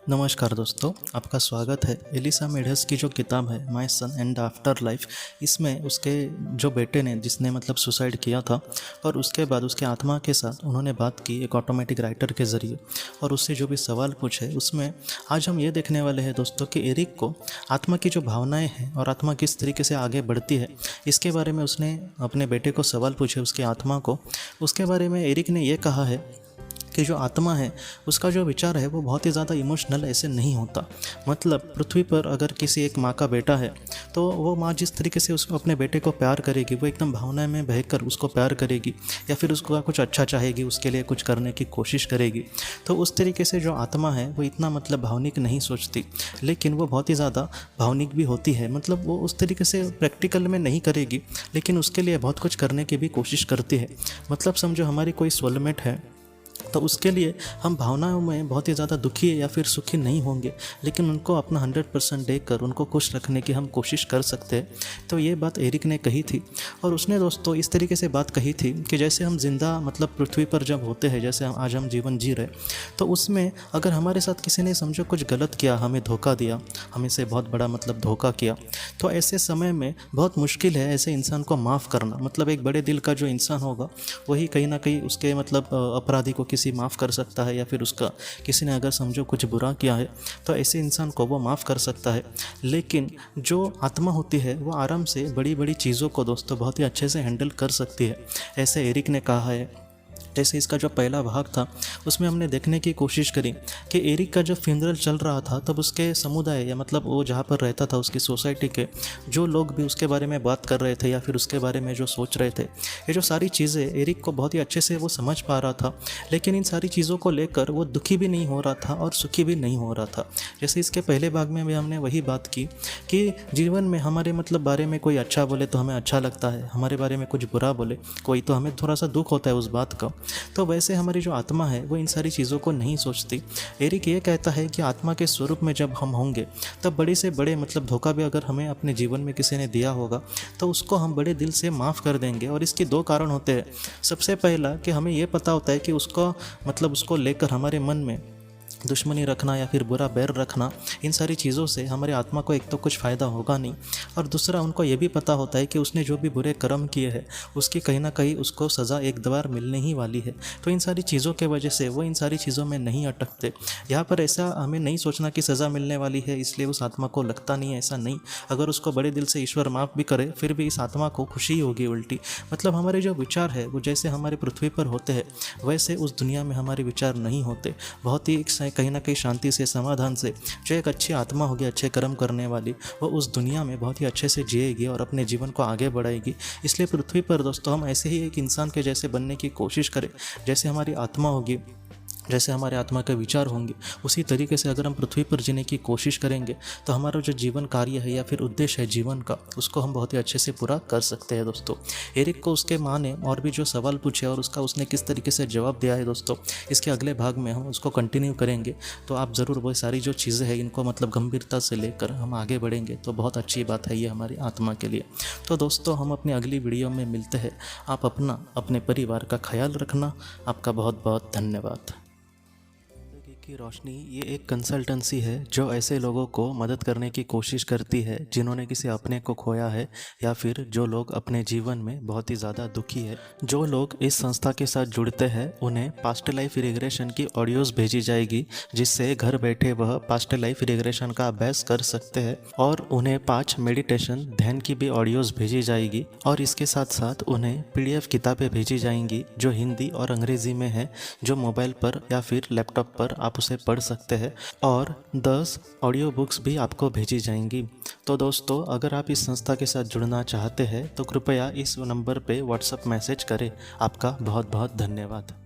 नमस्कार दोस्तों, आपका स्वागत है। एलिसा मेढस की जो किताब है my son and after life, इसमें उसके जो बेटे ने जिसने सुसाइड किया था और उसके बाद उसके आत्मा के साथ उन्होंने बात की एक ऑटोमेटिक राइटर के ज़रिए और उससे जो भी सवाल पूछे उसमें आज हम ये देखने वाले हैं दोस्तों कि एरिक को आत्मा की जो भावनाएं हैं और आत्मा किस तरीके से आगे बढ़ती है इसके बारे में उसने अपने बेटे को सवाल पूछे, उसकी आत्मा को। उसके बारे में एरिक ने ये कहा है कि जो आत्मा है उसका जो विचार है वो बहुत ही ज़्यादा इमोशनल ऐसे नहीं होता। मतलब पृथ्वी पर अगर किसी एक माँ का बेटा है तो वो माँ जिस तरीके से उसको अपने बेटे को प्यार करेगी वो एकदम भावना में बहकर उसको प्यार करेगी या फिर उसको कुछ अच्छा चाहेगी, उसके लिए कुछ करने की कोशिश करेगी। तो उस तरीके से जो आत्मा है वो इतना भावनिक नहीं सोचती, लेकिन वो बहुत ही ज़्यादा भावनिक भी होती है। वो उस तरीके से प्रैक्टिकल में नहीं करेगी लेकिन उसके लिए बहुत कुछ करने की भी कोशिश करती है। समझो हमारी कोई सोलमेट है तो उसके लिए हम भावनाओं में बहुत ही ज़्यादा दुखी या फिर सुखी नहीं होंगे, लेकिन उनको अपना 100% देकर उनको खुश रखने की हम कोशिश कर सकते हैं। तो ये बात एरिक ने कही थी और उसने दोस्तों इस तरीके से बात कही थी कि जैसे हम जिंदा पृथ्वी पर जब होते हैं, जैसे आज हम जीवन जी रहे, तो उसमें अगर हमारे साथ किसी ने समझो कुछ गलत किया, हमें धोखा दिया, हमें से बहुत बड़ा धोखा किया, तो ऐसे समय में बहुत मुश्किल है ऐसे इंसान को माफ़ करना। एक बड़े दिल का जो इंसान होगा वही कहीं ना कहीं उसके अपराधी को किसी माफ़ कर सकता है, या फिर उसका किसी ने अगर समझो कुछ बुरा किया है तो ऐसे इंसान को वो माफ़ कर सकता है। लेकिन जो आत्मा होती है वो आराम से बड़ी बड़ी चीज़ों को दोस्तों बहुत ही अच्छे से हैंडल कर सकती है, ऐसे एरिक ने कहा है। जैसे इसका जो पहला भाग था उसमें हमने देखने की कोशिश करी कि एरिक का जब फ्यूनरल चल रहा था तब उसके समुदाय या वो जहाँ पर रहता था उसकी सोसाइटी के जो लोग भी उसके बारे में बात कर रहे थे या फिर उसके बारे में जो सोच रहे थे, ये जो सारी चीज़ें एरिक को बहुत ही अच्छे से वो समझ पा रहा था। लेकिन इन सारी चीज़ों को लेकर वो दुखी भी नहीं हो रहा था और सुखी भी नहीं हो रहा था। जैसे इसके पहले भाग में भी हमने वही बात की कि जीवन में हमारे बारे में कोई अच्छा बोले तो हमें अच्छा लगता है, हमारे बारे में कुछ बुरा बोले कोई तो हमें थोड़ा सा दुख होता है उस बात का। तो वैसे हमारी जो आत्मा है वो इन सारी चीज़ों को नहीं सोचती। एरिक ये कहता है कि आत्मा के स्वरूप में जब हम होंगे तब बड़े से बड़े धोखा भी अगर हमें अपने जीवन में किसी ने दिया होगा तो उसको हम बड़े दिल से माफ़ कर देंगे। और इसके दो कारण होते हैं। सबसे पहला कि हमें ये पता होता है कि उसको उसको लेकर हमारे मन में दुश्मनी रखना या फिर बुरा बैर रखना, इन सारी चीज़ों से हमारे आत्मा को एक तो कुछ फ़ायदा होगा नहीं, और दूसरा उनको ये भी पता होता है कि उसने जो भी बुरे कर्म किए हैं उसकी कहीं ना कहीं उसको सज़ा एक बार मिलने ही वाली है। तो इन सारी चीज़ों के वजह से वो इन सारी चीज़ों में नहीं अटकते। यहाँ पर ऐसा हमें नहीं सोचना कि सज़ा मिलने वाली है इसलिए उस आत्मा को लगता नहीं है, ऐसा नहीं। अगर उसको बड़े दिल से ईश्वर माफ़ भी करे फिर भी इस आत्मा को खुशी होगी उल्टी। हमारे जो विचार है वो जैसे हमारे पृथ्वी पर होते हैं वैसे उस दुनिया में हमारे विचार नहीं होते। बहुत ही कहीं ना कहीं शांति से, समाधान से जो एक अच्छी आत्मा होगी, अच्छे कर्म करने वाली, वो उस दुनिया में बहुत ही अच्छे से जिएगी और अपने जीवन को आगे बढ़ाएगी। इसलिए पृथ्वी पर दोस्तों हम ऐसे ही एक इंसान के जैसे बनने की कोशिश करें। जैसे हमारी आत्मा होगी, जैसे हमारे आत्मा के विचार होंगे, उसी तरीके से अगर हम पृथ्वी पर जीने की कोशिश करेंगे तो हमारा जो जीवन कार्य है या फिर उद्देश्य है जीवन का, उसको हम बहुत ही अच्छे से पूरा कर सकते हैं दोस्तों। एरिक को उसके माँ ने और भी जो सवाल पूछे और उसने किस तरीके से जवाब दिया है दोस्तों, इसके अगले भाग में हम उसको कंटिन्यू करेंगे। तो आप ज़रूर वो सारी जो चीज़ें हैं इनको गंभीरता से लेकर हम आगे बढ़ेंगे तो बहुत अच्छी बात है ये हमारी आत्मा के लिए। तो दोस्तों हम अपनी अगली वीडियो में मिलते हैं। आप अपने परिवार का ख्याल रखना। आपका बहुत बहुत धन्यवाद। की रोशनी ये एक कंसल्टेंसी है जो ऐसे लोगों को मदद करने की कोशिश करती है जिन्होंने किसी अपने को खोया है या फिर जो लोग अपने जीवन में बहुत ही ज़्यादा दुखी है। जो लोग इस संस्था के साथ जुड़ते हैं उन्हें पास्ट लाइफ रिग्रेशन की ऑडियोज़ भेजी जाएगी, जिससे घर बैठे वह पास्ट लाइफ रिग्रेशन का अभ्यास कर सकते हैं। और उन्हें 5 मेडिटेशन ध्यान की भी ऑडियोज़ भेजी जाएगी और इसके साथ साथ उन्हें PDF किताबें भेजी जाएंगी जो हिंदी और अंग्रेज़ी में है, जो मोबाइल पर या फिर लैपटॉप पर आप उसे पढ़ सकते हैं। और 10 ऑडियो बुक्स भी आपको भेजी जाएंगी। तो दोस्तों अगर आप इस संस्था के साथ जुड़ना चाहते हैं तो कृपया इस नंबर पे व्हाट्सएप मैसेज करें। आपका बहुत बहुत धन्यवाद।